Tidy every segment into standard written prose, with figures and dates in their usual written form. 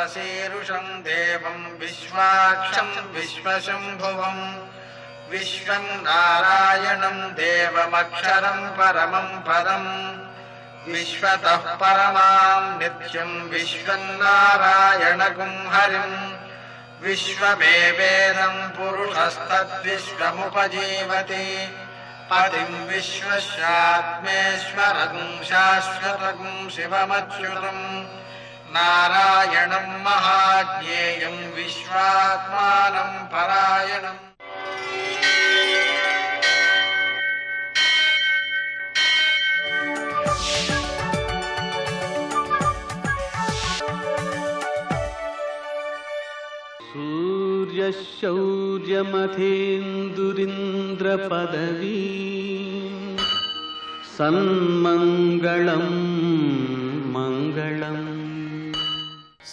विश्वशीरुषं देवं विश्वाक्षं विश्वशम्भुवं विश्वं नारायणं देवमक्षरं परमं पदं विश्वतः परमां नित्यं विश्वं नारायणगुं हरिं विश्वमेवेदं पुरुषस्तद्विश्वमुपजीवति पतिं विश्वस्यात्मेश्वरं शाश्वतं शिवमच्युतं नारायणं महाज्ञेयं विश्वात्मानं परायणम्। सूर्यशौर्यमथेन्दुरिन्द्रपदवी सन्मङ्गलं मङ्गलम्।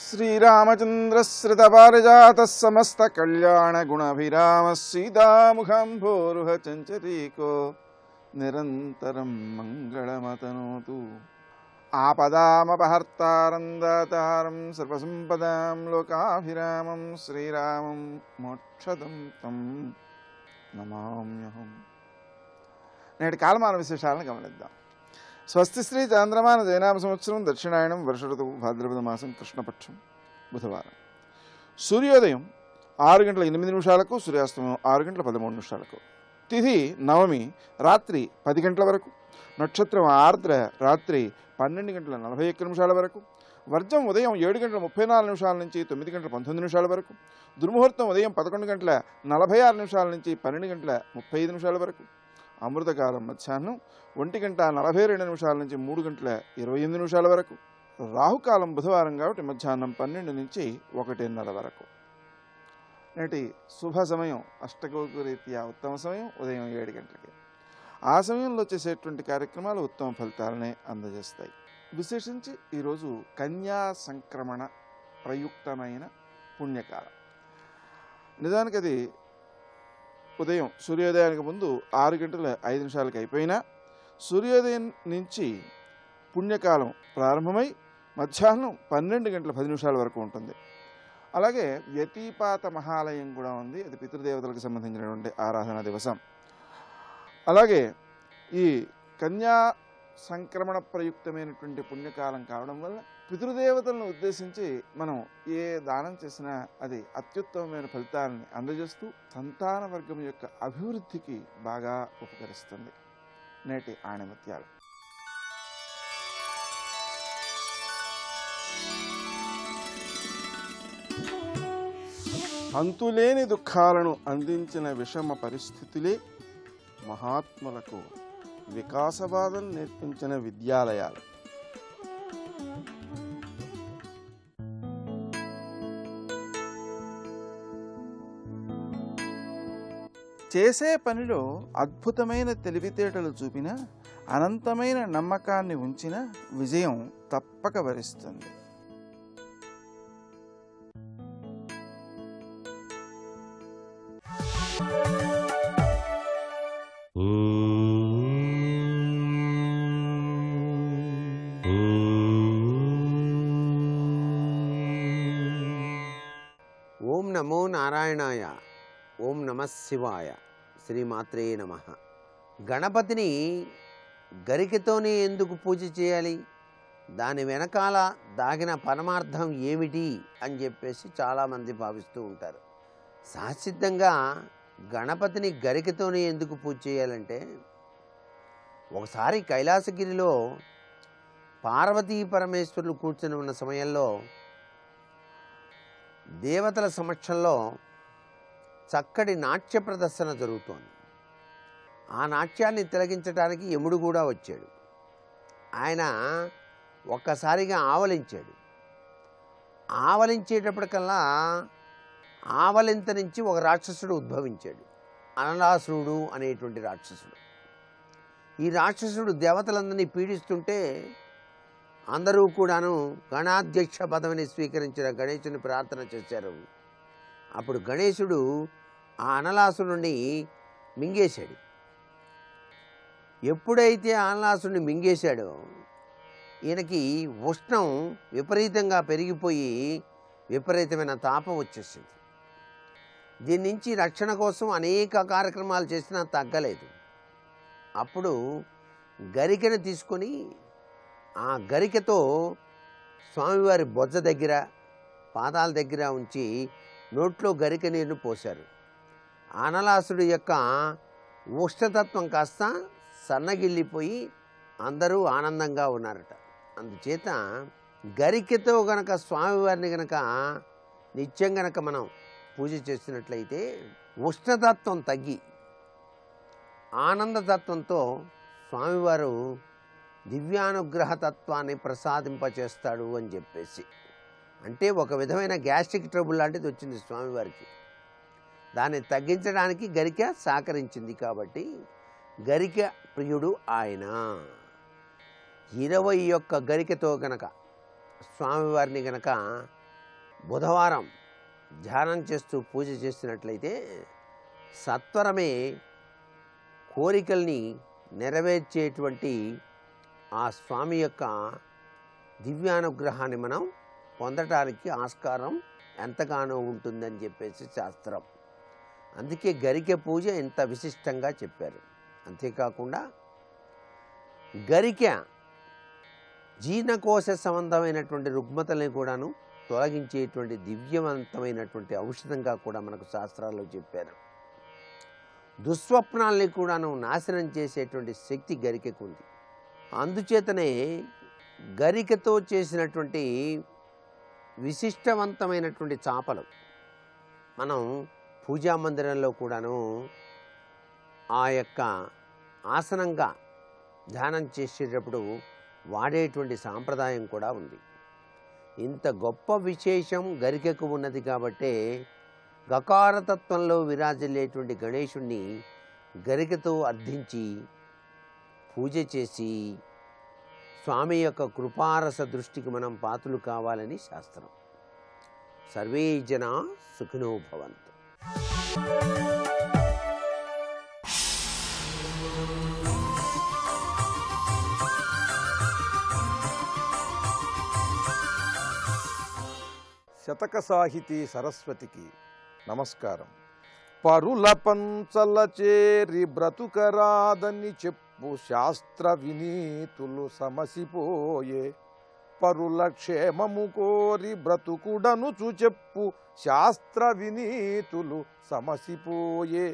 श्रीरामचन्द्रश्रितपारिजातः समस्तकल्याणगुणाभिरामः सीतामुखाम्भोरुहचञ्चरीको निरन्तरं मङ्गलमतनोतु। आपदामपहर्तारं दातारं सर्वसम्पदां लोकाभिरामं श्रीरामं मोक्षदं तं నమామ్యహం. నేటి కాలమాన విశేషాలను గమనిద్దాం. స్వస్తి శ్రీ చాంద్రమాన జైనామ సంవత్సరం దక్షిణాయనం వర్ష ఋతువు భాద్రపద మాసం కృష్ణపక్షం బుధవారం. సూర్యోదయం 6:08 సూర్యాస్తమయం 6:13 తిథి నవమి రాత్రి 10 గంటల వరకు. నక్షత్రం ఆర్ద్ర రాత్రి 12:41 వరకు. వర్జం ఉదయం 7:34 నుంచి 9:19 వరకు. దుర్ముహూర్తం ఉదయం 11:46 నుంచి 12:35 వరకు. అమృతకాలం మధ్యాహ్నం 1:42 నుంచి 3:28 వరకు. రాహుకాలం బుధవారం కాబట్టి మధ్యాహ్నం 12 నుంచి 1:30 వరకు. నేటి శుభ సమయం అష్టగోగురీత్యా ఉత్తమ సమయం ఉదయం 7 గంటలకి. ఆ సమయంలో చేసేటువంటి కార్యక్రమాలు ఉత్తమ ఫలితాలనే అందజేస్తాయి. విశేషించి ఈరోజు కన్యా సంక్రమణ ప్రయుక్తమైన పుణ్యకాలం. నిజానికి అది ఉదయం సూర్యోదయానికి ముందు 6:05 అయిపోయినా సూర్యోదయం నుంచి పుణ్యకాలం ప్రారంభమై మధ్యాహ్నం 12:10 వరకు ఉంటుంది. అలాగే వ్యతిపాత మహాలయం కూడా ఉంది. అది పితృదేవతలకు సంబంధించినటువంటి ఆరాధనా దివసం. అలాగే ఈ కన్యా సంక్రమణ ప్రయుక్తమైనటువంటి పుణ్యకాలం కావడం వల్ల పితృదేవతలను ఉద్దేశించి మనం ఏ దానం చేసినా అది అత్యుత్తమమైన ఫలితాలని అందజేస్తూ సంతాన వర్గం యొక్క అభివృద్ధికి బాగా ఉపకరిస్తుంది. నేటి ఆణిముత్యాలు. అంతులేని దుఃఖాలను అందించిన విషమ పరిస్థితులే మహాత్ములకు వికాసవాదం నేర్పించిన విద్యాలయాలు. చేసే పనిలో అద్భుతమైన తెలివితేటలు చూపిన అనంతమైన నమ్మకాన్ని ఉంచిన విజయం తప్పక వరిస్తుంది. ఓం నమో నారాయణాయ. ఓం నమః శివాయ. శ్రీమాత్రే నమః. గణపతిని గరికతోనే ఎందుకు పూజ చేయాలి, దాని వెనకాల దాగిన పరమార్థం ఏమిటి అని చెప్పేసి చాలామంది భావిస్తూ ఉంటారు. సహసిద్ధంగా గణపతిని గరికతోనే ఎందుకు పూజ చేయాలంటే, ఒకసారి కైలాసగిరిలో పార్వతీ పరమేశ్వరులు కూర్చొని ఉన్న సమయంలో దేవతల సమక్షంలో చక్కటి నాట్య ప్రదర్శన జరుగుతోంది. ఆ నాట్యాన్ని తిలకించడానికి యముడు కూడా వచ్చాడు. ఆయన ఒక్కసారిగా ఆవలించాడు. ఆవలించేటప్పటికల్లా ఆవలింత నుంచి ఒక రాక్షసుడు ఉద్భవించాడు. అనలాసురుడు అనేటువంటి రాక్షసుడు. ఈ రాక్షసుడు దేవతలందరినీ పీడిస్తుంటే అందరూ కూడాను గణాధ్యక్ష పదవిని స్వీకరించిన గణేశుని ప్రార్థన చేశారు. అప్పుడు గణేశుడు ఆ అనలాసురుడిని మింగేశాడు. ఎప్పుడైతే అనలాసురుడిని మింగేశాడో ఈయనకి ఉష్ణం విపరీతంగా పెరిగిపోయి విపరీతమైన తాపం వచ్చేసింది. దీని నుంచి రక్షణ కోసం అనేక కార్యక్రమాలు చేసినా తగ్గలేదు. అప్పుడు గరికెను తీసుకొని ఆ గరికెతో స్వామివారి బొజ్జ దగ్గర పాదాల దగ్గర ఉంచి నోట్లో గరిక నీరును పోశారు. అనలాసుడి యొక్క ఉష్ణతత్వం కాస్త సన్నగిల్లిపోయి అందరూ ఆనందంగా ఉన్నారట. అందుచేత గరికెతో గనక స్వామివారిని గనక నిత్యం గనక మనం పూజ చేసినట్లయితే ఉష్ణతత్వం తగ్గి ఆనందతత్వంతో స్వామివారు దివ్యానుగ్రహ తత్వాన్ని ప్రసాదింపచేస్తాడు అని చెప్పేసి, అంటే ఒక విధమైన గ్యాస్ట్రిక్ ట్రబుల్ లాంటిది వచ్చింది స్వామివారికి. దాన్ని తగ్గించడానికి గరిక సహకరించింది. కాబట్టి గరిక ప్రియుడు ఆయన. 21 గరికతో గనక స్వామివారిని గనక బుధవారం ధ్యానం చేస్తూ పూజ చేసినట్లయితే సత్వరమే కోరికల్ని నెరవేర్చేటువంటి ఆ స్వామి యొక్క దివ్యానుగ్రహాన్ని మనం పొందటానికి ఆస్కారం ఎంతగానో ఉంటుందని చెప్పేసి శాస్త్రం. అందుకే గరిక పూజ ఎంత విశిష్టంగా చెప్పారు. అంతేకాకుండా గరిక జీర్ణకోశ సంబంధమైనటువంటి రుగ్మతల్ని కూడాను తొలగించేటువంటి దివ్యవంతమైనటువంటి ఔషధంగా కూడా మనకు శాస్త్రాల్లో చెప్పారు. దుస్వప్నాల్ని కూడాను నాశనం చేసేటువంటి శక్తి గరికకు ఉంది. అందుచేతనే గరికతో చేసినటువంటి విశిష్టవంతమైనటువంటి చాపలు మనం పూజా మందిరంలో కూడాను ఆ యొక్క ఆసనంగా ధ్యానం చేసేటప్పుడు వాడేటువంటి సాంప్రదాయం కూడా ఉంది. ఇంత గొప్ప విశేషం గరికకు ఉన్నది కాబట్టే గకారతత్వంలో విరాజిల్లేటువంటి గణేశుణ్ణి గరికతో అర్థించి పూజ చేసి స్వామి యొక్క కృపారస దృష్టికి మనం పాత్రలు కావాలని శాస్త్రం. సర్వే జనా సుఖినో భవంతు. శతక సాహితీ సరస్వతికి నమస్కారం. పరుల పంచల చేరి బ్రతుకరాదని చెప్పు శాస్త్ర వినీతులు సమసిపోయే, పరుల క్షేమము కోరి బ్రతుకుడనుచు చెప్పు శాస్త్ర వినీతులు సమసిపోయే,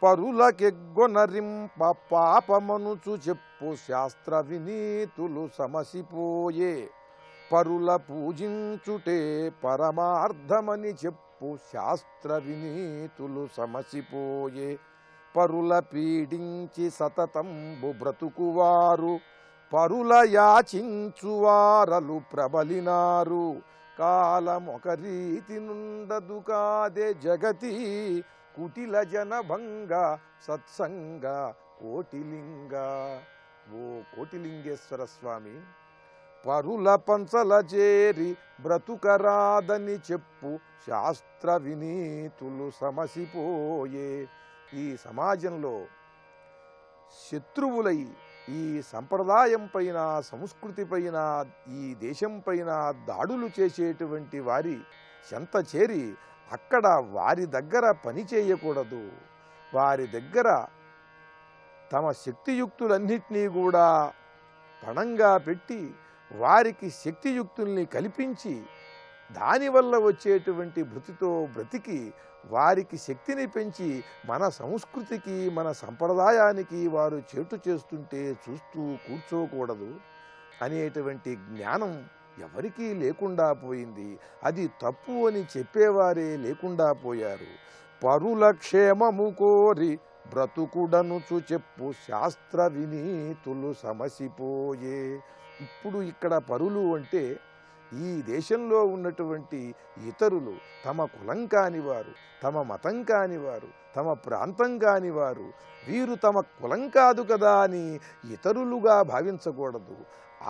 పరులకెగ్గొనరింప పాపమనుచు చెప్పు శాస్త్ర వినీతులు సమసిపోయే, పరుల పూజించుటే పరమార్థమని చెప్పు శాస్త్ర వినీతులు సమసిపోయే, పరుల పీడించి సతతంబు బ్రతుకువారు పరుల యాచించువారలు ప్రబలినారు, కాలమొక రీతి నుండదు కాదే జగతి, కుటిల జనభంగ సత్సంగ కోటిలింగ. ఓ కోటిలింగేశ్వర స్వామి, పరుల పంచల చేరి బ్రతుకరాదని చెప్పు శాస్త్ర వినీతులు సమసిపోయే. ఈ సమాజంలో శత్రువులై ఈ సంప్రదాయం పైన, సంస్కృతి పైన, ఈ దేశం పైన దాడులు చేసేటువంటి వారి చెంత చేరి అక్కడ వారి దగ్గర పని చేయకూడదు, వారి దగ్గర తమ శక్తియుక్తులన్నిటినీ కూడా పణంగా పెట్టి వారికి శక్తియుక్తుల్ని కల్పించి దానివల్ల వచ్చేటువంటి భృతితో బ్రతికి వారికి శక్తిని పెంచి మన సంస్కృతికి, మన సంప్రదాయానికి వారు చేటు చేస్తుంటే చూస్తూ కూర్చోకూడదు అనేటువంటి జ్ఞానం ఎవరికీ లేకుండా పోయింది. అది తప్పు అని చెప్పేవారే లేకుండా పోయారు. పరుల క్షేమము కోరి బ్రతుకుడనుచు చెప్పు శాస్త్ర వినీతులు సమసిపోయే. ఇప్పుడు ఇక్కడ పరులు అంటే ఈ దేశంలో ఉన్నటువంటి ఇతరులు, తమ కులం కానివారు, తమ మతం కానివారు, తమ ప్రాంతం కానివారు, వీరు తమ కులం కాదు కదా అని ఇతరులుగా భావించకూడదు.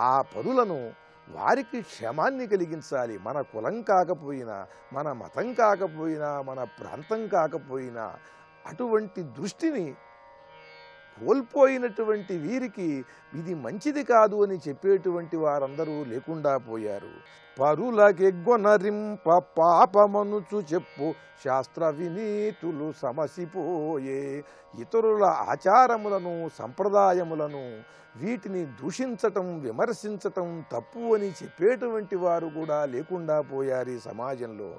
ఆ పరులను వారికి క్షేమాన్ని కలిగించాలి. మన కులం కాకపోయినా, మన మతం కాకపోయినా, మన ప్రాంతం కాకపోయినా అటువంటి దృష్టిని కోల్పోయినటువంటి వీరికి ఇది మంచిది కాదు అని చెప్పేటువంటి వారందరూ లేకుండా పోయారు. పరులకెగ్గొనరింప పాపమనుచు చెప్పు శాస్త్ర వినీతులు సమసిపోయే. ఇతరుల ఆచారములను సంప్రదాయములను వీటిని దూషించటం విమర్శించటం తప్పు అని చెప్పేటువంటి వారు కూడా లేకుండా పోయారు ఈ సమాజంలో.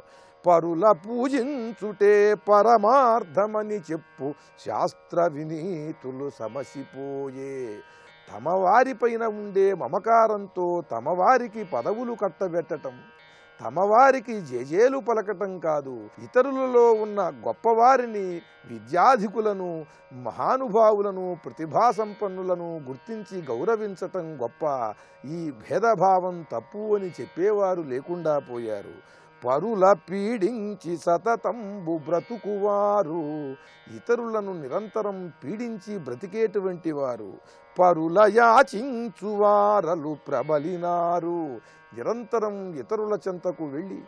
పరుల పూజించుటే పరమార్థమని చెప్పు శాస్త్ర వినీతులు సమసిపోయే. తమ వారిపైన ఉండే మమకారంతో తమవారికి పదవులు కట్టబెట్టటం, తమవారికి జేజేలు పలకటం కాదు, ఇతరులలో ఉన్న గొప్పవారిని, విద్యాధికులను, మహానుభావులను, ప్రతిభాసంపన్నులను గుర్తించి గౌరవించటం గొప్ప. ఈ భేదభావం తప్పు అని చెప్పేవారు లేకుండా పోయారు. పరుల పీడించి సతతంబు బ్రతుకువారు. ఇతరులను నిరంతరం పీడించి బ్రతికేటువంటి వారు. పరుల యాచించువారలు ప్రబలినారు. నిరంతరం ఇతరుల చెంతకు వెళ్ళి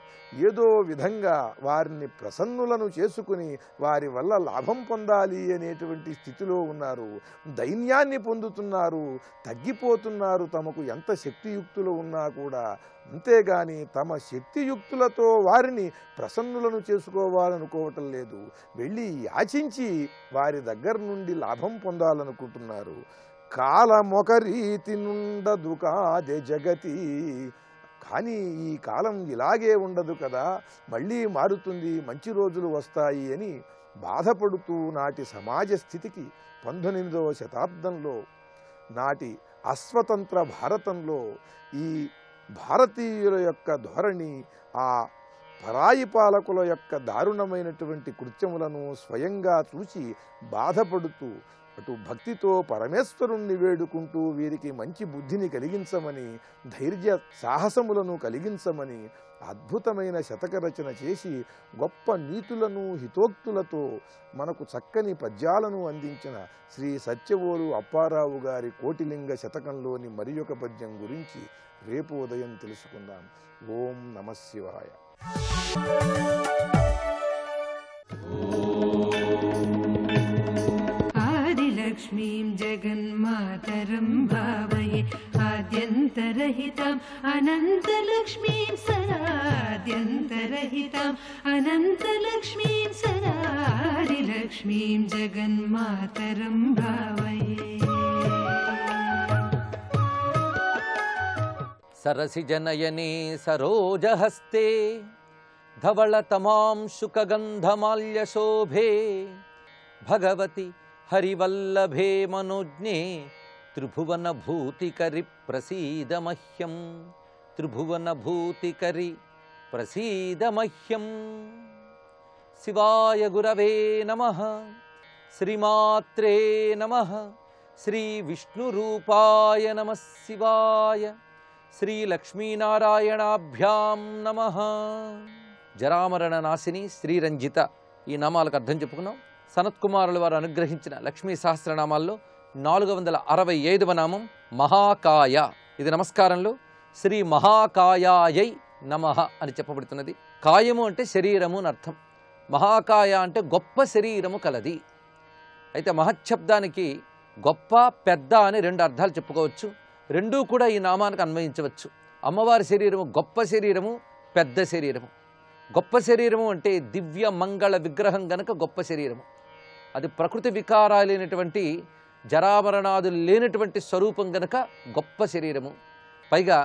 ఏదో విధంగా వారిని ప్రసన్నులను చేసుకుని వారి వల్ల లాభం పొందాలి అనేటువంటి స్థితిలో ఉన్నారు. దైన్యాన్ని పొందుతున్నారు, తగ్గిపోతున్నారు తమకు ఎంత శక్తియుక్తులు ఉన్నా కూడా. అంతేగాని తమ శక్తియుక్తులతో వారిని ప్రసన్నులను చేసుకోవాలనుకోవటం లేదు. వెళ్ళి యాచించి వారి దగ్గర నుండి లాభం పొందాలనుకుంటున్నారు. కాలమొక రీతి నుండదు కాదే జగతి. కానీ ఈ కాలం ఇలాగే ఉండదు కదా, మళ్ళీ మారుతుంది, మంచి రోజులు వస్తాయి అని బాధపడుతూ నాటి సమాజ స్థితికి 19వ శతాబ్దంలో నాటి అస్వతంత్ర భారతంలో ఈ భారతీయుల యొక్క ధోరణి, ఆ పరాయి పాలకుల యొక్క దారుణమైనటువంటి కృత్యములను స్వయంగా చూసి బాధపడుతూ అటు భక్తితో పరమేశ్వరుణ్ణి వేడుకుంటూ వీరికి మంచి బుద్ధిని కలిగించమని, ధైర్య సాహసములను కలిగించమని అద్భుతమైన శతక రచన చేసి గొప్ప నీతులను హితోక్తులతో మనకు చక్కని పద్యాలను అందించిన శ్రీ సత్యవోలు అప్పారావు గారి కోటిలింగ శతకంలోని మరి ఒక పద్యం గురించి రేపు ఉదయం తెలుసుకుందాం. ఓం నమః శివాయ. आदिलक्ष्मीं जगन्मातरं भावये आद्यन्तरहिताम् अनन्तलक्ष्मीं सदाद्यन्तरहिताम् अनन्तलक्ष्मीं सदा आदिलक्ष्मीं जगन्मातरं भावये. सरसिजनयने सरोजहस्ते धवलतमां शुकगन्धमाल्यशोभे भगवति हरिवल्लभे मनोज्ञे त्रिभुवनभूतिकरि प्रसीद मह्यं. त्रिभुवनभूतिकरि प्रसीद मह्यं. शिवाय गुरवे नमः. श्रीमात्रे नमः. श्रीविष्णुरूपाय नमः शिवाय. శ్రీలక్ష్మీనారాయణాభ్యాం నమః. జరామరణ నాశిని శ్రీరంజిత ఈ నామాలకు అర్థం చెప్పుకున్నాం. సనత్కుమారుల వారు అనుగ్రహించిన లక్ష్మీ సహస్రనామాల్లో 465వ నామం మహాకాయ. ఇది నమస్కారంలో శ్రీ మహాకాయాయై నమః అని చెప్పబడుతున్నది. కాయము అంటే శరీరము అని అర్థం. మహాకాయ అంటే గొప్ప శరీరము కలది. అయితే మహచ్చబ్దానికి గొప్ప పెద్ద అని 2 అర్థాలు చెప్పుకోవచ్చు. రెండూ కూడా ఈ నామానికి అన్వయించవచ్చు. అమ్మవారి శరీరము గొప్ప శరీరము, పెద్ద శరీరము. గొప్ప శరీరము అంటే దివ్య మంగళ విగ్రహం గనక గొప్ప శరీరము. అది ప్రకృతి వికారాలైనటువంటి జరామరణాదులు లేనటువంటి స్వరూపం గనక గొప్ప శరీరము. పైగా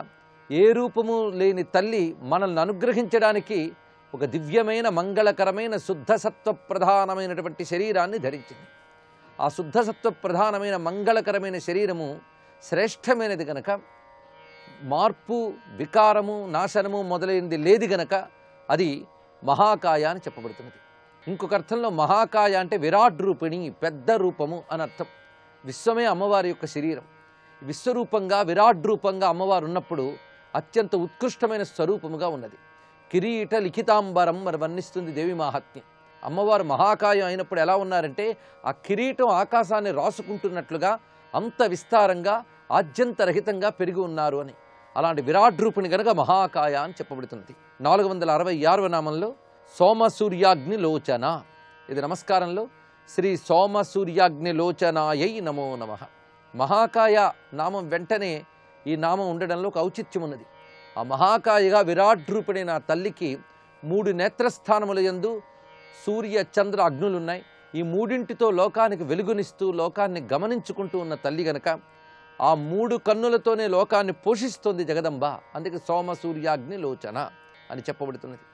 ఏ రూపము లేని తల్లి మనల్ని అనుగ్రహించడానికి ఒక దివ్యమైన మంగళకరమైన శుద్ధసత్వ ప్రధానమైనటువంటి శరీరాన్ని ధరించింది. ఆ శుద్ధసత్వ ప్రధానమైన మంగళకరమైన శరీరము శ్రేష్టమైనది గనక మార్పు, వికారము, నాశనము మొదలైనది లేదు గనక అది మహాకాయ అని చెప్పబడుతున్నది. ఇంకొక అర్థంలో మహాకాయ అంటే విరాట్ రూపిణి, పెద్ద రూపము అని అర్థం. విశ్వమే అమ్మవారి యొక్క శరీరం. విశ్వరూపంగా విరాట్ రూపంగా అమ్మవారు ఉన్నప్పుడు అత్యంత ఉత్కృష్టమైన స్వరూపముగా ఉన్నది. కిరీట లిఖితాంబరం మరి వర్ణిస్తుంది దేవి మహాత్మ్యం. అమ్మవారు మహాకాయం అయినప్పుడు ఎలా ఉన్నారంటే ఆ కిరీటం ఆకాశాన్ని రాసుకుంటున్నట్లుగా అంత విస్తారంగా ఆద్యంతరహితంగా పెరిగి ఉన్నారు అని. అలాంటి విరాట్ రూపిణి గనక మహాకాయ అని చెప్పబడుతున్నది. 466వ నామంలో సోమ సూర్యాగ్ని లోచన. ఇది నమస్కారంలో శ్రీ సోమ సూర్యాగ్నిలోచనాయై నమో నమః. మహాకాయ నామం వెంటనే ఈ నామం ఉండడంలో ఒక ఔచిత్యం ఉన్నది. ఆ మహాకాయగా విరాట్ రూపుడైన ఆ తల్లికి 3 నేత్రస్థానముల యందు సూర్య చంద్ర అగ్నులున్నాయి. ఈ మూడింటితో లోకానికి వెలుగునిస్తూ లోకాన్ని గమనించుకుంటూ ఉన్న తల్లి గనక ఆ 3 కన్నులతోనే లోకాన్ని పోషిస్తోంది జగదంబ. అందుకే సోమ సూర్యాగ్ని లోచన అని చెప్పబడుతున్నది.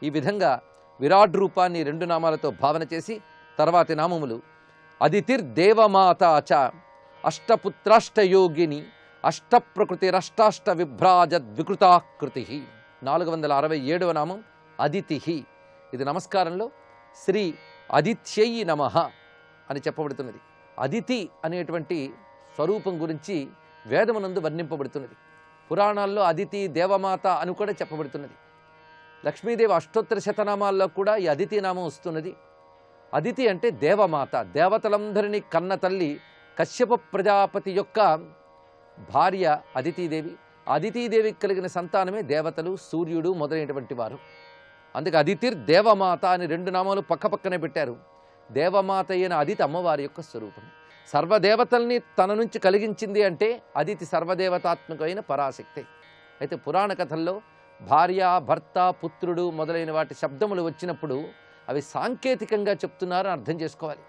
ఈ విధంగా విరాట్ రూపాన్ని 2 నామాలతో భావన చేసి తర్వాతి నామములు అదితిర్దేవమాత చ అష్టపుత్రాష్టయోగిని అష్టప్రకృతిరష్టాష్ట విభ్రాజద్వికృతాకృతి. 467వ నామం అదితి. ఇది నమస్కారంలో శ్రీ అదిత్యై నమః అని చెప్పబడుతున్నది. అదితి అనేటువంటి స్వరూపం గురించి వేదమునందు వర్ణింపబడుతున్నది. పురాణాల్లో అదితి దేవమాత అని కూడా చెప్పబడుతున్నది. లక్ష్మీదేవి అష్టోత్తర శతనామాల్లో కూడా ఈ అదితి నామం వస్తున్నది. అదితి అంటే దేవమాత, దేవతలందరినీ కన్న తల్లి. కశ్యప ప్రజాపతి యొక్క భార్య అదితీదేవి. అదితీదేవికి కలిగిన సంతానమే దేవతలు, సూర్యుడు మొదలైనటువంటి వారు. అందుకే అదితిర్ దేవమాత అని 2 నామాలు పక్కపక్కనే పెట్టారు. దేవమాత అయిన అదితి అమ్మవారి యొక్క స్వరూపం. సర్వదేవతల్ని తన నుంచి కలిగించింది అంటే అదితి సర్వదేవతాత్మకమైన పరాశక్తి. అయితే పురాణ కథల్లో భార్య, భర్త, పుత్రుడు మొదలైన వాటి శబ్దములు వచ్చినప్పుడు అవి సాంకేతికంగా చెప్తున్నారు అర్థం చేసుకోవాలి.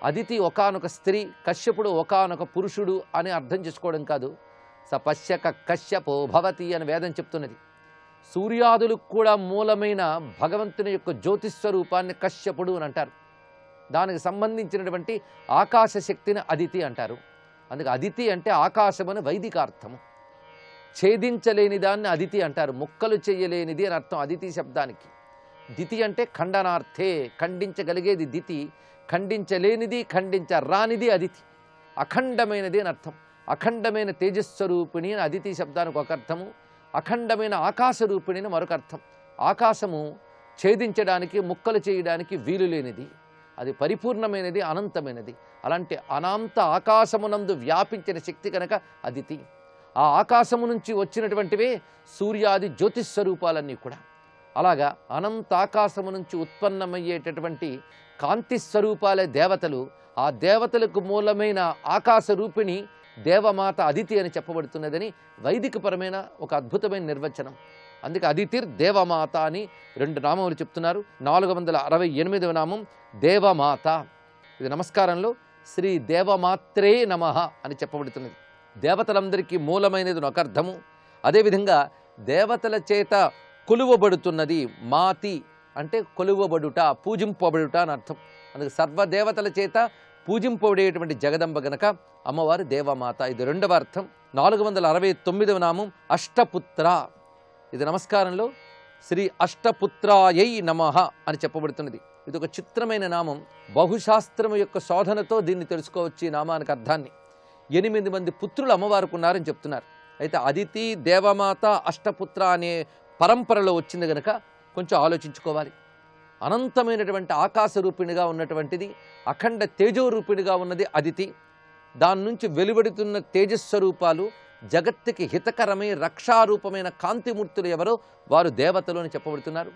అదితి ఒకానొక స్త్రీ, కశ్యపుడు ఒకానొక పురుషుడు అని అర్థం చేసుకోవడం కాదు. సపశ్యక కశ్యపో భవతి అని వేదం చెప్తున్నది. సూర్యాదులకు కూడా మూలమైన భగవంతుని యొక్క జ్యోతిస్వరూపాన్ని కశ్యపుడు అని అంటారు. దానికి సంబంధించినటువంటి ఆకాశ శక్తిని అదితి అంటారు. అందుకే అదితి అంటే ఆకాశమని వైదికార్థము. ఛేదించలేని దాన్ని అదితి అంటారు. ముక్కలు చేయలేనిది అని అర్థం అదితి శబ్దానికి. దితి అంటే ఖండనార్థే, ఖండించగలిగేది దితి, ఖండించలేనిది ఖండించరానిది అదితి. అఖండమైనది అని అర్థం. అఖండమైన తేజస్వరూపిణి అని అదితి శబ్దానికి ఒక అర్థము, అఖండమైన ఆకాశరూపిణి అని మరొక అర్థం. ఆకాశము ఛేదించడానికి, ముక్కలు చేయడానికి వీలు లేనిది, అది పరిపూర్ణమైనది, అనంతమైనది. అలాంటి అనంత ఆకాశమునందు వ్యాపించిన శక్తి కనుక అదితి. ఆ ఆకాశము నుంచి వచ్చినటువంటివే సూర్యాది జ్యోతిస్వరూపాలన్నీ కూడా. అలాగా అనంత ఆకాశము నుంచి ఉత్పన్నమయ్యేటటువంటి కాంతి స్వరూపాలే దేవతలు. ఆ దేవతలకు మూలమైన ఆకాశ రూపిణి దేవమాత అదితి అని చెప్పబడుతున్నదని వైదికపరమైన ఒక అద్భుతమైన నిర్వచనం. అందుకే అదితిర్ దేవమాత అని 2 నామములు చెప్తున్నారు. 468వ నామం దేవమాత. ఇది నమస్కారంలో శ్రీ దేవమాత్రే నమః అని చెప్పబడుతున్నది. దేవతలందరికీ మూలమైనది ఒక అర్థము. అదేవిధంగా దేవతల చేత కొలువబడుతున్నది. మాతి అంటే కొలువబడుట, పూజింపబడుట అని అర్థం. అందుకే సర్వదేవతల చేత పూజింపబడేటువంటి జగదంబ గనక అమ్మవారు దేవమాత. ఇది 2వ అర్థం. 469వ నామం అష్టపుత్ర. ఇది నమస్కారంలో శ్రీ అష్టపుత్రాయై నమః అని చెప్పబడుతున్నది. ఇది ఒక చిత్రమైన నామం. బహుశాస్త్రము యొక్క శోధనతో దీన్ని తెలుసుకోవచ్చు. ఈ నామానికి అర్థాన్ని 8 మంది పుత్రులు అమ్మవారికి ఉన్నారని చెప్తున్నారు. అయితే అదితి, దేవమాత, అష్టపుత్ర అనే పరంపరలో వచ్చింది కనుక కొంచెం ఆలోచించుకోవాలి. అనంతమైనటువంటి ఆకాశ రూపిణిగా ఉన్నటువంటిది, అఖండ తేజోరూపిణిగా ఉన్నది అదితి. దాని నుంచి వెలువడుతున్న తేజస్వరూపాలు జగత్తుకి హితకరమై రక్షారూపమైన కాంతిమూర్తులు ఎవరో వారు దేవతలు అని చెప్పబడుతున్నారు.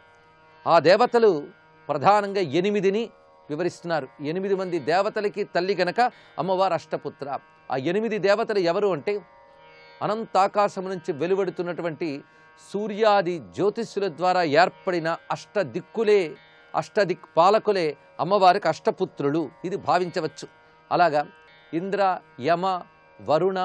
ఆ దేవతలు ప్రధానంగా 8ని వివరిస్తున్నారు. 8 మంది దేవతలకి తల్లి గనక అమ్మవారు అష్టపుత్ర. ఆ 8 దేవతలు ఎవరు అంటే అనంతాకాశం నుంచి వెలువడుతున్నటువంటి సూర్యాది జ్యోతిష్యుల ద్వారా ఏర్పడిన అష్టదిక్కులే, అష్టదిక్పాలకులే అమ్మవారికి అష్టపుత్రులు. ఇది భావించవచ్చు. అలాగా ఇంద్ర, యమ, వరుణ,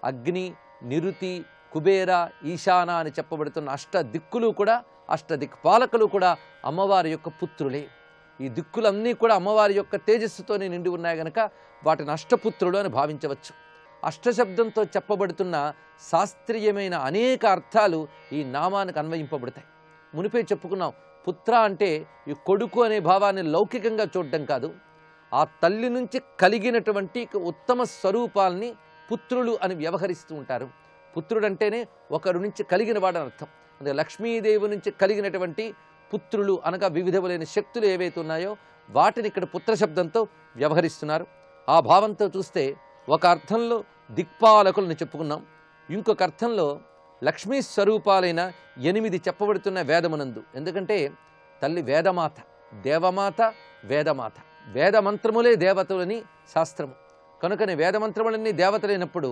అగ్ని, నిరుతి, కుబేర, ఈశాన అని చెప్పబడుతున్న అష్టదిక్కులు కూడా, అష్టదిక్పాలకులు కూడా అమ్మవారి యొక్క పుత్రులే. ఈ దిక్కులన్నీ కూడా అమ్మవారి యొక్క తేజస్సుతోనే నిండి ఉన్నాయి కనుక వాటిని అష్టపుత్రులు అని భావించవచ్చు. అష్టశబ్దంతో చెప్పబడుతున్న శాస్త్రీయమైన అనేక అర్థాలు ఈ నామానికి అన్వయింపబడతాయి. మునిపే చెప్పుకున్నాం, పుత్ర అంటే ఈ కొడుకు అనే భావాన్ని లౌకికంగా చూడటం కాదు, ఆ తల్లి నుంచి కలిగినటువంటి ఉత్తమ స్వరూపాల్ని పుత్రులు అని వ్యవహరిస్తూ ఉంటారు. పుత్రుడంటేనే ఒకరి నుంచి కలిగిన వాడని అర్థం. అంటే లక్ష్మీదేవి నుంచి కలిగినటువంటి పుత్రులు అనగా వివిధములైన శక్తులు ఏవైతే ఉన్నాయో వాటిని ఇక్కడ పుత్ర శబ్దంతో వ్యవహరిస్తున్నారు. ఆ భావంతో చూస్తే ఒక అర్థంలో దిక్పాలకులను చెప్పుకున్నాం, ఇంకొక అర్థంలో లక్ష్మీ స్వరూపాలైన 8 చెప్పబడుతున్న వేదమునందు. ఎందుకంటే తల్లి వేదమాత, దేవమాత, వేదమాత. వేదమంత్రములే దేవతలని శాస్త్రము. కనుకని వేదమంత్రములన్నీ దేవతలైనప్పుడు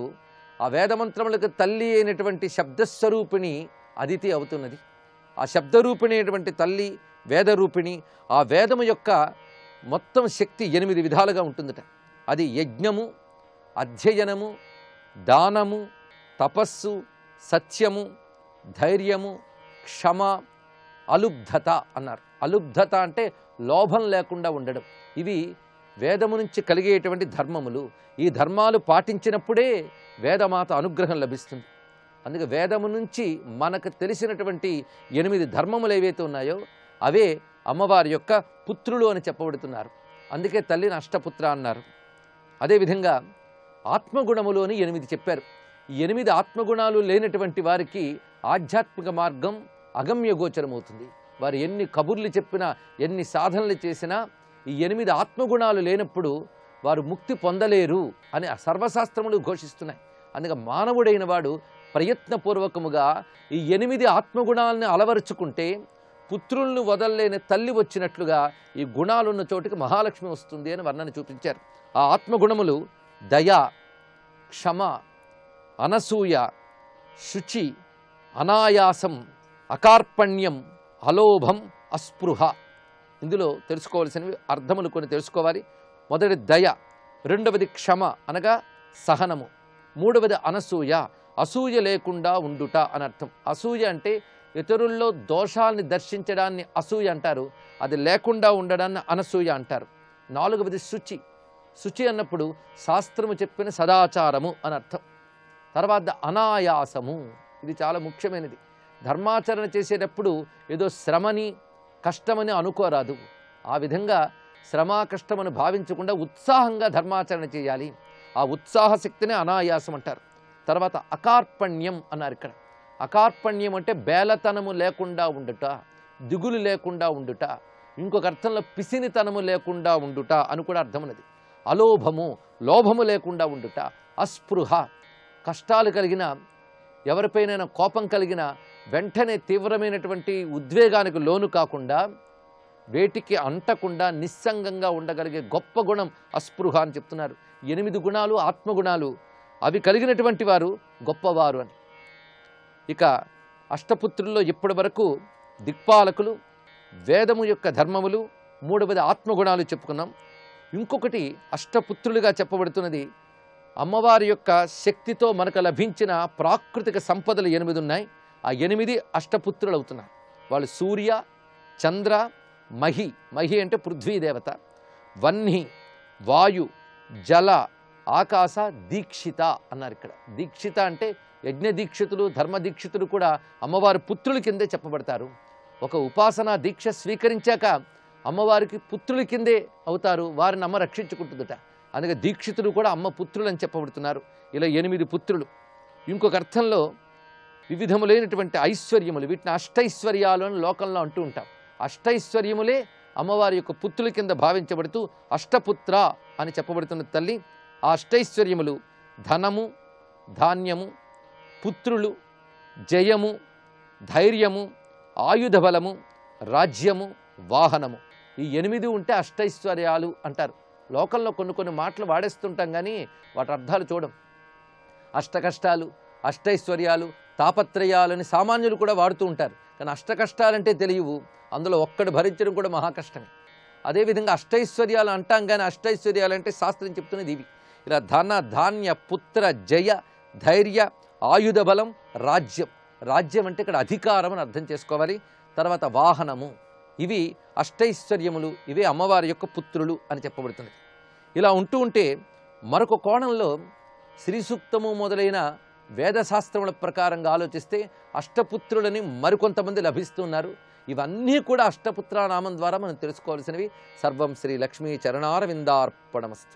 ఆ వేదమంత్రములకు తల్లి అయినటువంటి శబ్దస్వరూపిణి అదితి అవుతున్నది. ఆ శబ్దరూపిణి అయినటువంటి తల్లి వేదరూపిణి. ఆ వేదము యొక్క మొత్తం శక్తి 8 విధాలుగా ఉంటుందట. అది యజ్ఞము, అధ్యయనము, దానము, తపస్సు, సత్యము, ధైర్యము, క్షమ, అలుబ్ధత అన్నారు. అలుబ్ధత అంటే లోభం లేకుండా ఉండడం. ఇవి వేదము నుంచి కలిగేటువంటి ధర్మములు. ఈ ధర్మాలు పాటించినప్పుడే వేదమాత అనుగ్రహం లభిస్తుంది. అందుకే వేదము నుంచి మనకు తెలిసినటువంటి 8 ధర్మములు ఏవైతే ఉన్నాయో అవే అమ్మవారి యొక్క పుత్రులు అని చెప్పబడుతున్నారు. అందుకే తల్లిని అష్టపుత్ర అన్నారు. అదేవిధంగా ఆత్మగుణములు అని 8 చెప్పారు. ఈ 8 ఆత్మగుణాలు లేనటువంటి వారికి ఆధ్యాత్మిక మార్గం అగమ్య గోచరమవుతుంది. వారు ఎన్ని కబుర్లు చెప్పినా, ఎన్ని సాధనలు చేసినా ఈ 8 ఆత్మగుణాలు లేనప్పుడు వారు ముక్తి పొందలేరు అని సర్వశాస్త్రములు ఘోషిస్తున్నాయి. అందుకే మానవుడైన వాడు ప్రయత్నపూర్వకముగా ఈ 8 ఆత్మగుణాలను అలవరుచుకుంటే పుత్రులను వదలలేని తల్లి వచ్చినట్లుగా ఈ గుణాలున్న చోటికి మహాలక్ష్మి వస్తుంది అని వర్ణన చూపించారు. ఆ ఆత్మగుణములు దయ, క్షమ, అనసూయ, శుచి, అనాయాసం, అకార్పణ్యం, అలోభం, అస్పృహ. ఇందులో తెలుసుకోవాల్సినవి అర్థములు కొన్ని తెలుసుకోవాలి. మొదటి దయ, రెండవది క్షమ అనగా సహనము, మూడవది అనసూయ అసూయ లేకుండా ఉండుట అని అర్థం. అసూయ అంటే ఇతరుల్లో దోషాల్ని దర్శించడాన్ని అసూయ అంటారు. అది లేకుండా ఉండడాన్ని అనసూయ అంటారు. నాలుగవది శుచి. శుచి అన్నప్పుడు శాస్త్రము చెప్పిన సదాచారము అని అర్థం. తర్వాత అనాయాసము, ఇది చాలా ముఖ్యమైనది. ధర్మాచరణ చేసేటప్పుడు ఏదో శ్రమని కష్టమని అనుకోరాదు. ఆ విధంగా శ్రమ కష్టమని భావించకుండా ఉత్సాహంగా ధర్మాచరణ చేయాలి. ఆ ఉత్సాహ శక్తినే అనాయాసం అంటారు. తర్వాత అకార్పణ్యం అన్నారు. ఇక్కడ అకార్పణ్యం అంటే బేలతనము లేకుండా ఉండుట, దిగులు లేకుండా ఉండుట, ఇంకొక అర్థంలో పిసినితనము లేకుండా ఉండుట అని కూడా అర్థం ఉన్నది. అలోభము, లోభము లేకుండా ఉండుట. అస్పృహ, కష్టాలు కలిగిన ఎవరిపైనైనా కోపం కలిగిన వెంటనే తీవ్రమైనటువంటి ఉద్వేగానికి లోను కాకుండా వేటికి అంటకుండా నిస్సంగంగా ఉండగలిగే గొప్ప గుణం అస్పృహ అని చెప్తున్నారు. 8 గుణాలు ఆత్మగుణాలు, అవి కలిగినటువంటి వారు గొప్పవారు అని. ఇక అష్టపుత్రుల్లో ఇప్పటి వరకు దిక్పాలకులు, వేదము యొక్క ధర్మములు, మూడవది ఆత్మగుణాలు చెప్పుకున్నాం. ఇంకొకటి అష్టపుత్రులుగా చెప్పబడుతున్నది అమ్మవారి యొక్క శక్తితో మనకు లభించిన ప్రాకృతిక సంపదలు 8 ఉన్నాయి. ఆ 8 అష్టపుత్రులు అవుతున్నారు. వాళ్ళు సూర్య, చంద్ర, మహి, మహి అంటే పృథ్వీదేవత, వహ్ని, వాయు, జల, ఆకాశ, దీక్షిత అన్నారు. ఇక్కడ దీక్షిత అంటే యజ్ఞ దీక్షితులు, ధర్మ దీక్షితులు కూడా అమ్మవారి పుత్రుల కిందే చెప్పబడతారు. ఒక ఉపాసనా దీక్ష స్వీకరించాక అమ్మవారికి పుత్రుల కిందే అవుతారు. వారిని అమ్మ రక్షించుకుంటుందట. అందుకే దీక్షితులు కూడా అమ్మ పుత్రులు అని చెప్పబడుతున్నారు. ఇలా 8 పుత్రులు. ఇంకొక అర్థంలో వివిధములైనటువంటి ఐశ్వర్యములు, వీటిని అష్టైశ్వర్యాలు అని లోకంలో అంటూ ఉంటాం. అష్టైశ్వర్యములే అమ్మవారి యొక్క పుత్రుల కింద భావించబడుతూ అష్టపుత్ర అని చెప్పబడుతున్న తల్లి. ఆ అష్టైశ్వర్యములు ధనము, ధాన్యము, పుత్రులు, జయము, ధైర్యము, ఆయుధ బలము, రాజ్యము, వాహనము. ఈ 8 ఉంటే అష్టైశ్వర్యాలు అంటారు. లోకంలో కొన్ని మాటలు వాడేస్తుంటాం కానీ వాటి అర్థాలు చూడం. అష్టకష్టాలు, అష్టైశ్వర్యాలు, తాపత్రయాలని సామాన్యులు కూడా వాడుతూ ఉంటారు. కానీ అష్టకష్టాలంటే తెలియవు. అందులో ఒక్కడు భరించడం కూడా మహా కష్టమే. అదేవిధంగా అష్టైశ్వర్యాలు అంటాం కానీ అష్టైశ్వర్యాలు అంటే శాస్త్రం చెప్తున్నది ఇవి. ఇలా ధన, ధాన్య, పుత్ర, జయ, ధైర్య, ఆయుధ బలం, రాజ్యం. రాజ్యం అంటే ఇక్కడ అధికారం అని అర్థం చేసుకోవాలి. తర్వాత వాహనము. ఇవి అష్టైశ్వర్యములు. ఇవే అమ్మవారి యొక్క పుత్రులు అని చెప్పబడుతుంది. ఇలా ఉంటూ ఉంటే మరొక కోణంలో శ్రీ సూక్తము మొదలైన వేదశాస్త్రముల ప్రకారంగా ఆలోచిస్తే అష్టపుత్రులని మరికొంతమంది లభిస్తున్నారు. ఇవన్నీ కూడా అష్టపుత్ర నామం ద్వారా మనం తెలుసుకోవాల్సినవి. సర్వం శ్రీ లక్ష్మీ చరణారవిందార్పణమస్తు.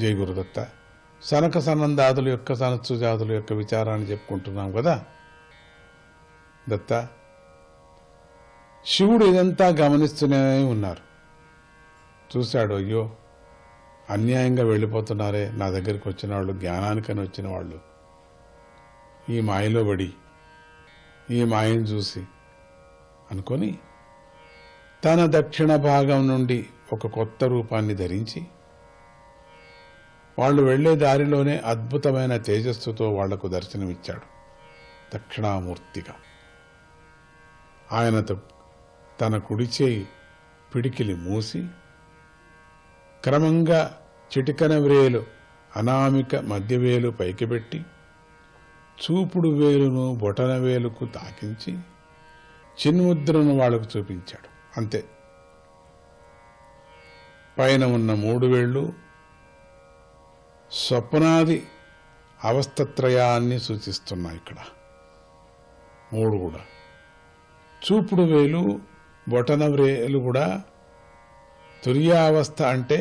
జై గురుదత్త. సనక సనందాదుల యొక్క సనత్సుజాతుల యొక్క విచారాన్ని చెప్పుకుంటున్నాం కదా దత్త. శివుడు ఇదంతా గమనిస్తూనే ఉన్నారు. చూశాడు, అయ్యో అన్యాయంగా వెళ్ళిపోతున్నారే నా దగ్గరికి వచ్చిన వాళ్ళు, జ్ఞానానికని వచ్చిన వాళ్ళు ఈ మాయలో పడి ఈ మాయను చూసి అనుకొని తన దక్షిణ భాగం నుండి ఒక కొత్త రూపాన్ని ధరించి వాళ్ళు వెళ్లే దారిలోనే అద్భుతమైన తేజస్సుతో వాళ్లకు దర్శనమిచ్చాడు దక్షిణామూర్తిగా. ఆయన తన కుడి చేయి పిడికిలి మూసి క్రమంగా చిటికన వ్రేలు అనామిక మధ్యవేలు పైకి పెట్టి చూపుడు వేలును బొటన వేలుకు తాకించి చిన్ముద్రను వాళ్లకు చూపించాడు. అంతే. పైన ఉన్న 3 వేళ్లు స్వప్నాది అవస్థత్రయాన్ని సూచిస్తున్నాయి. ఇక్కడ 3 కూడా. చూపుడు వేలు బొటన వేలు కూడా తుర్యావస్థ అంటే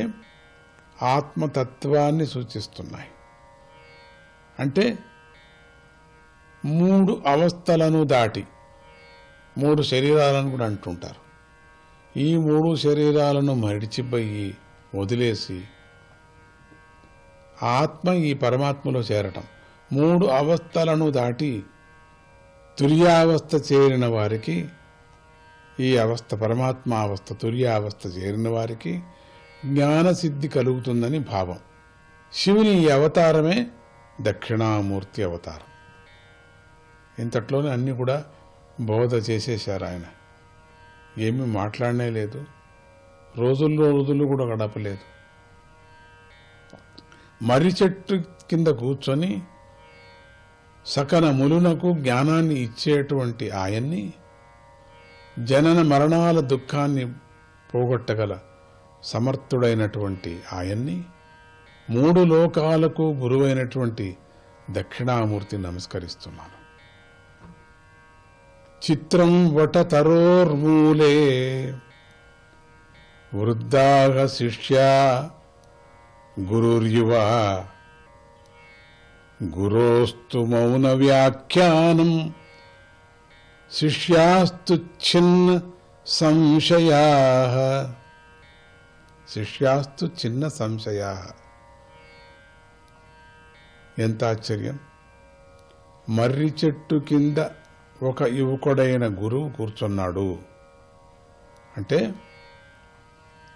ఆత్మతత్వాన్ని సూచిస్తున్నాయి. అంటే 3 అవస్థలను దాటి 3 శరీరాలను కూడా అంటుంటారు. ఈ 3 శరీరాలను మడిచిపోయి వదిలేసి ఆత్మ ఈ పరమాత్మలో చేరటం. 3 అవస్థలను దాటి తుర్యావస్థ చేరిన వారికి ఈ అవస్థ పరమాత్మ అవస్థ తుర్యావస్థ చేరిన వారికి జ్ఞానసిద్ధి కలుగుతుందని భావం. శివుని ఈ అవతారమే దక్షిణామూర్తి అవతారం. ఇంతట్లోనే అన్ని కూడా బోధ చేసేశారు ఆయన. ఏమీ మాట్లాడనే లేదు. రోజులు కూడా గడపలేదు. మర్రి చెట్టు కింద కూర్చొని సకల ములునకు జ్ఞానాన్ని ఇచ్చేటువంటి ఆయన్ని, జనన మరణాల దుఃఖాన్ని పోగొట్టగల సమర్థుడైనటువంటి ఆయన్ని, 3 లోకాలకు గురువైనటువంటి దక్షిణామూర్తి నమస్కరిస్తున్నాను. చిత్రం వటతరోర్మూలే వృద్ధాః శిష్యా గురుర్యువ గురోస్తు మౌన వ్యాఖ్యానం శిష్యాస్తు చిన్న సంశయాః. శిష్యాస్తు చిన్న సంశయాః. ఎంత ఆశ్చర్యం! మర్రి చెట్టు కింద ఒక యువకుడైన గురువు కూర్చున్నాడు అంటే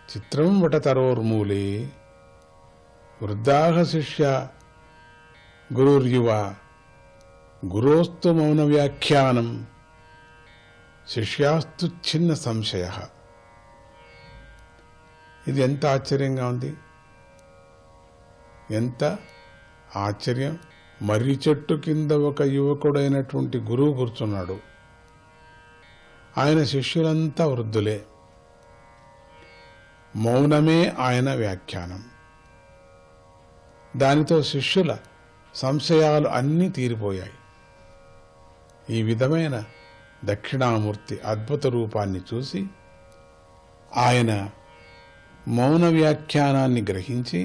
చిత్రం వటతరోర్మూలే వృద్ధాః శిష్య గురుర్యువ గురోస్తు మౌన వ్యాఖ్యానం శిష్యాస్తు చిన్న సంశయః. ఇది ఎంత ఆశ్చర్యంగా ఉంది! ఎంత ఆశ్చర్యం! మర్రి చెట్టు కింద ఒక యువకుడైనటువంటి గురువు కూర్చున్నాడు. ఆయన శిష్యులంతా వృద్ధులే. మౌనమే ఆయన వ్యాఖ్యానం. దానితో శిష్యుల సంశయాలు అన్నీ తీరిపోయాయి. ఈ విధమైన దక్షిణామూర్తి అద్భుత రూపాన్ని చూసి ఆయన మౌన వ్యాఖ్యానాన్ని గ్రహించి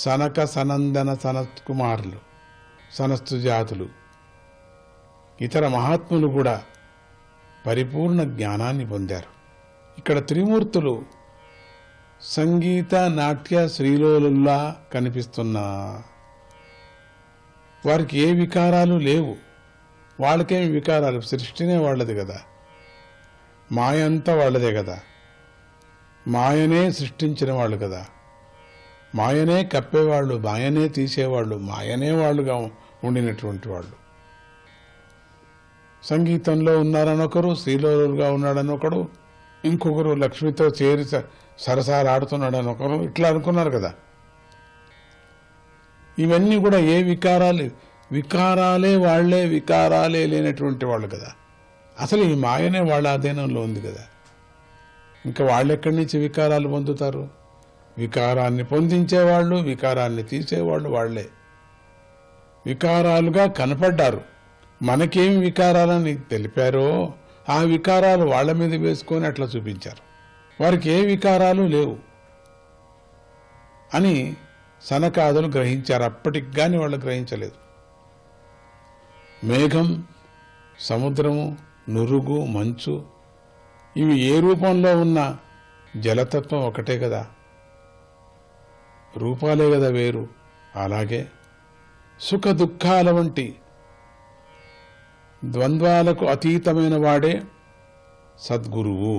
సనక సనందన సనత్కుమారులు సనత్సుజాతులు ఇతర మహాత్ములు కూడా పరిపూర్ణ జ్ఞానాన్ని పొందారు. ఇక్కడ త్రిమూర్తులు సంగీత నాట్య శ్రీలోలుల్లా కనిపిస్తున్నా వారికి ఏ వికారాలు లేవు. వాళ్ళకేమి వికారాలు? సృష్టినే వాళ్ళది కదా, మాయ అంతా వాళ్ళదే కదా, మాయనే సృష్టించిన వాళ్ళు కదా, మాయనే కప్పేవాళ్ళు, మాయనే తీసేవాళ్ళు, మాయనే వాళ్ళుగా ఉండినటువంటి వాళ్ళు. సంగీతంలో ఉన్నారనొకరు, శ్రీలోలుగా ఉన్నాడనొకడు, ఇంకొకరు లక్ష్మితో చేరి సరసాలాడుతున్నాడనొకరు, ఇట్లా అనుకున్నారు కదా. ఇవన్నీ కూడా ఏ వికారాలే వాళ్లే, వికారాలే లేనటువంటి వాళ్ళు కదా. అసలు ఈ మాయనే వాళ్ళ అధీనంలో ఉంది కదా. ఇంకా వాళ్ళెక్కడి నుంచి వికారాలు పొందుతారు? వికారాన్ని పొందించేవాళ్ళు, వికారాన్ని తీసేవాళ్ళు వాళ్లే. వికారాలుగా కనపడ్డారు. మనకేమి వికారాలని తెలిపారో ఆ వికారాలు వాళ్ల మీద వేసుకొని అట్లా చూపించారు. వారికి ఏ వికారాలు లేవు అని సనకాదులు గ్రహించారు. అప్పటికి కానీ వాళ్ళు గ్రహించలేదు. మేఘం, సముద్రము, నురుగు, మంచు ఇవి ఏ రూపంలో ఉన్న జలతత్వం ఒకటే కదా, రూపాలే కదా వేరు. అలాగే సుఖ దుఃఖాల వంటి ద్వంద్వాలకు అతీతమైన వాడే సద్గురువు.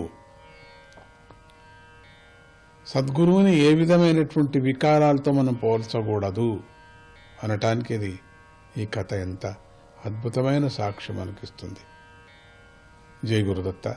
సద్గురువుని ఏ విధమైనటువంటి వికారాలతో మనం పోల్చకూడదు అనటానికి ఇది ఈ కథ ఎంత అద్భుతమైన సాక్ష్యం మనకిస్తుంది. జై గురుదత్త.